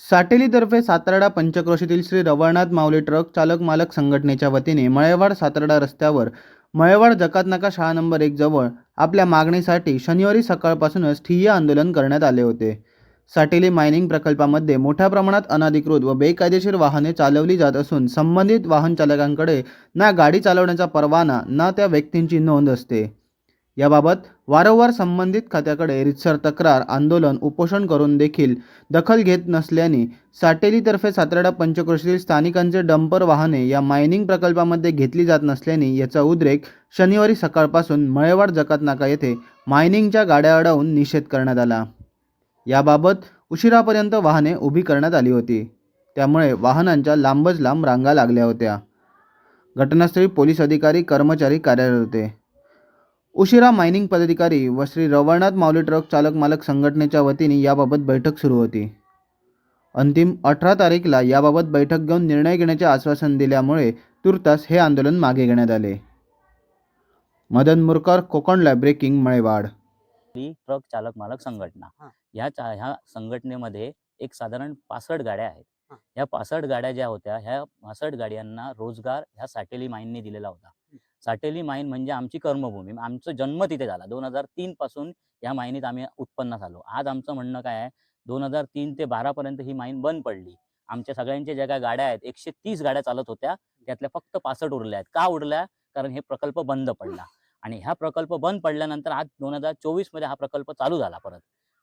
साटेलीतर्फे सातारडा पंचक्रोशीतील श्री रवळनाथ माऊली truck चालक मालक संघटनेच्या वतीने मळेवाड सातारडा रस्त्यावर मळेवाड जकातनाका शाळा नंबर 1 जवळ आपल्या मागणीसाठी शनिवारी सकाळपासूनच ठिय्या आंदोलन करण्यात आले होते. साटेली मायनिंग प्रकल्पामध्ये मोठ्या प्रमाणात अनधिकृत व बेकायदेशीर वाहने चालवली जात असून संबंधित वाहन चालकांकडे ना गाडी चालवण्याचा परवाना ना त्या व्यक्तींची नोंद असते. याबाबत वारंवार संबंधित खात्याकडे रितसर तक्रार, आंदोलन, उपोषण करून देखील दखल घेत नसल्याने साटेलीतर्फे सातारडा पंचक्रोशीतील स्थानिकांचे डंपर वाहने या मायनिंग प्रकल्पामध्ये घेतली जात नसल्याने याचा उद्रेक शनिवारी सकाळपासून मळेवाड जकातनाका येथे मायनिंगच्या गाड्या अडवून निषेध करण्यात आला. याबाबत उशिरापर्यंत वाहने उभी करण्यात आली होती. त्यामुळे वाहनांच्या लांबच लांब रांगा लागल्या होत्या. घटनास्थळी पोलीस अधिकारी, कर्मचारी कार्यरत होते. उशिरा मायनिंग पदाधिकारी व श्री रवळनाथ माऊली ट्रक चालक मालक संघटनेच्या वतीने याबाबत बैठक सुरू होती. अंतिम 18 तारीखला याबाबत बैठक घेऊन निर्णय घेण्याचे आश्वासन दिल्यामुळे तुर्तास हे आंदोलन मागे घेण्यात आले. Madan Murkar, Konkan live breaking, Malewad. Truck चालक मालक संघटना ह्या संघटनेमध्ये एक साधारण 65 गाड्या आहेत. ह्या 65 गाड्या ज्या होत्या, ह्या 65 गाड्यांना रोजगार ह्या साटेली माईनने दिलेला होता. साटेली माईन म्हणजे आमची कर्मभूमी. आमचा जन्म तिथे झाला. 2003 पासून या माईनीत आम्ही उत्पन्नास आलो. आज आमचं म्हणणं काय आहे, 2003 ते 12 पर्यंत ही माईन बंद पडली. आमच्या सगळ्यांच्या ज्या काही गाड्या आहेत, 130 गाड्या चालत होत्या, त्यातल्या फक्त 65 उरल्या आहेत. का उरल्या? कारण हे प्रकल्प बंद पडला. आणि हा प्रकल्प बंद पडल्यानंतर आज 2024 मध्ये हा प्रकल्प चालू झाला. परत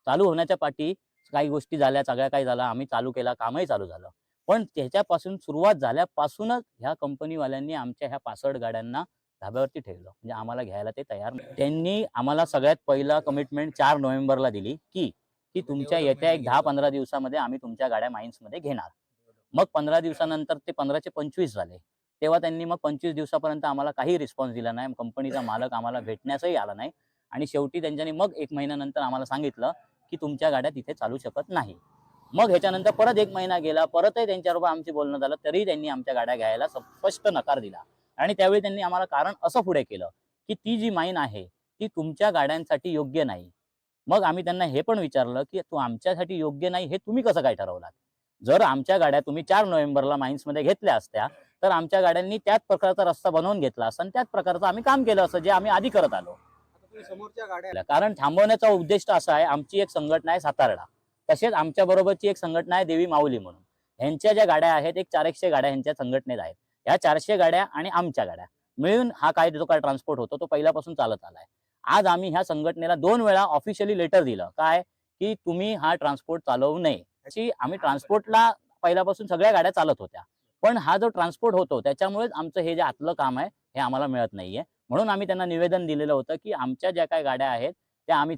चालू होण्याच्या पाठी काही गोष्टी झाल्या, सगळ्या काही झालं, आम्ही चालू केला, कामही चालू झालं. पण त्याच्यापासून सुरुवात झाल्यापासूनच ह्या कंपनीवाल्यांनी आमच्या ह्या 65 गाड्यांना धाब्यावरती ठेवलं. म्हणजे आम्हाला घ्यायला ते तयार नाही. त्यांनी आम्हाला सगळ्यात पहिला कमिटमेंट 4 नोव्हेंबरला दिली की तुमच्या येत्या एक 10-15 दिवसामध्ये आम्ही तुमच्या गाड्या माइन्समध्ये घेणार. मग 15 दिवसानंतर ते 15चे 25 झाले. तेव्हा त्यांनी मग 25 दिवसापर्यंत आम्हाला काही रिस्पॉन्स दिला नाही. कंपनीचा मालक आम्हाला भेटण्यासही आला नाही. आणि शेवटी त्यांनी मग 1 महिन्यानंतर आम्हाला सांगितलं की तुमच्या गाड्या तिथे चालू शकत नाही. मग ह्याच्यानंतर परत 1 महिना गेला. परतही त्यांच्याबरोबर आमची बोलणं झालं, तरी त्यांनी आमच्या गाड्या घ्यायला स्पष्ट नकार दिला. आणि त्यावेळी त्यांनी आम्हाला कारण असं पुढे केलं की ती जी माईन आहे ती तुमच्या गाड्यांसाठी योग्य नाही. मग आम्ही त्यांना हे पण विचारलं की तू आमच्यासाठी योग्य नाही हे तुम्ही कसं काय ठरवलात? जर आमच्या गाड्या तुम्ही 4 नोव्हेंबरला माइन्समध्ये घेतल्या असत्या तर आमच्या गाड्यांनी त्याच प्रकारचा रस्ता बनवून घेतला असता आणि त्याच प्रकारचं आम्ही काम केलं असं जे आम्ही आधी करत आलो. समोरच्या गाड्या कारण थांबवण्याचा उद्देश असा आहे, आमची एक संघटना आहे सातारडा, तसेच आमच्या बरोबरची एक संघटना आहे देवी माऊली म्हणून. ह्यांच्या ज्या गाड्या आहेत, एक 400 गाड्या ह्यांच्या संघटनेत आहेत. ह्या 400 गाड्या आणि आमच्या गाड्या मिळून हा काय जो काय ट्रान्सपोर्ट होतो तो पहिल्यापासून चालत आलाय. आज आम्ही ह्या संघटनेला 2 वेळा ऑफिशियली लेटर दिलं काय की तुम्ही हा ट्रान्सपोर्ट चालवू नये. अशी आम्ही ट्रान्सपोर्टला पहिल्यापासून सगळ्या गाड्या चालत होत्या, पण हा जो ट्रान्सपोर्ट होतो त्याच्यामुळेच आमचं हे जे आतलं काम आहे हे आम्हाला मिळत नाहीये. म्हणून आम्ही त्यांना निवेदन दिलेलं होतं की आमच्या ज्या काही गाड्या आहेत त्या आम्ही